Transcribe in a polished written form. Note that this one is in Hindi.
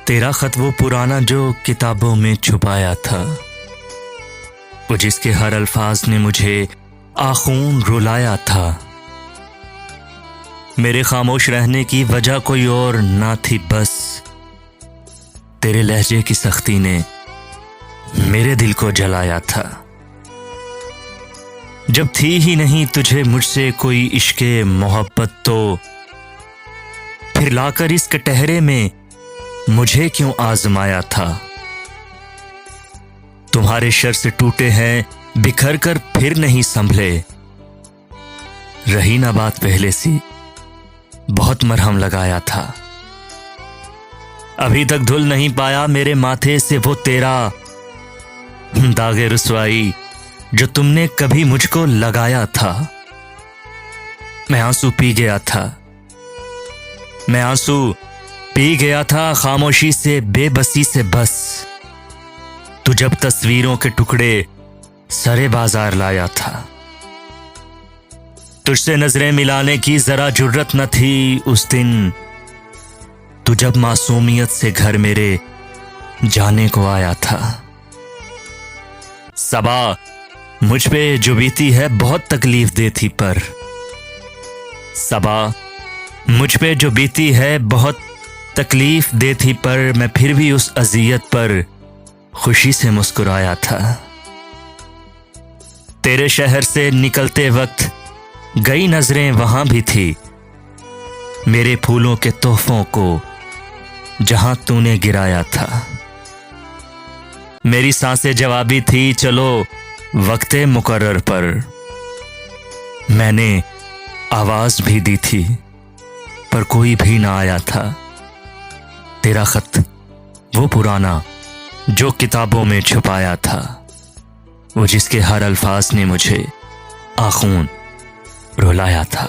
तेरा खत वो पुराना जो किताबों में छुपाया था, वो जिसके हर अल्फाज ने मुझे आखून रुलाया था। मेरे खामोश रहने की वजह कोई और ना थी, बस तेरे लहजे की सख्ती ने मेरे दिल को जलाया था। जब थी ही नहीं तुझे मुझसे कोई इश्क़े मोहब्बत, तो फिर लाकर इस कटहरे में मुझे क्यों आजमाया था। तुम्हारे शर से टूटे हैं बिखर कर फिर नहीं संभले, रही ना बात पहले सी, बहुत मरहम लगाया था। अभी तक धुल नहीं पाया मेरे माथे से वो तेरा दागे रुसवाई जो तुमने कभी मुझको लगाया था। मैं आंसू पी गया था, मैं आंसू पी गया था खामोशी से, बेबसी से। बस तू जब तस्वीरों के टुकड़े सरे बाजार लाया था, तुझसे नजरें मिलाने की जरा जुर्रत न थी उस दिन। तू जब मासूमियत से घर मेरे जाने को आया था। सबा मुझ पे जो बीती है बहुत तकलीफ देती, पर सबा मुझ पे जो बीती है बहुत तकलीफ देती, पर मैं फिर भी उस अजियत पर खुशी से मुस्कुराया था। तेरे शहर से निकलते वक्त गई नजरें वहां भी थी, मेरे फूलों के तोहफों को जहां तूने गिराया था। मेरी सांसें जवाबी थी चलो वक्ते मुकर्रर पर, मैंने आवाज भी दी थी पर कोई भी ना आया था। तेरा खत वो पुराना जो किताबों में छुपाया था, वो जिसके हर अल्फाज ने मुझे आखून रुलाया था।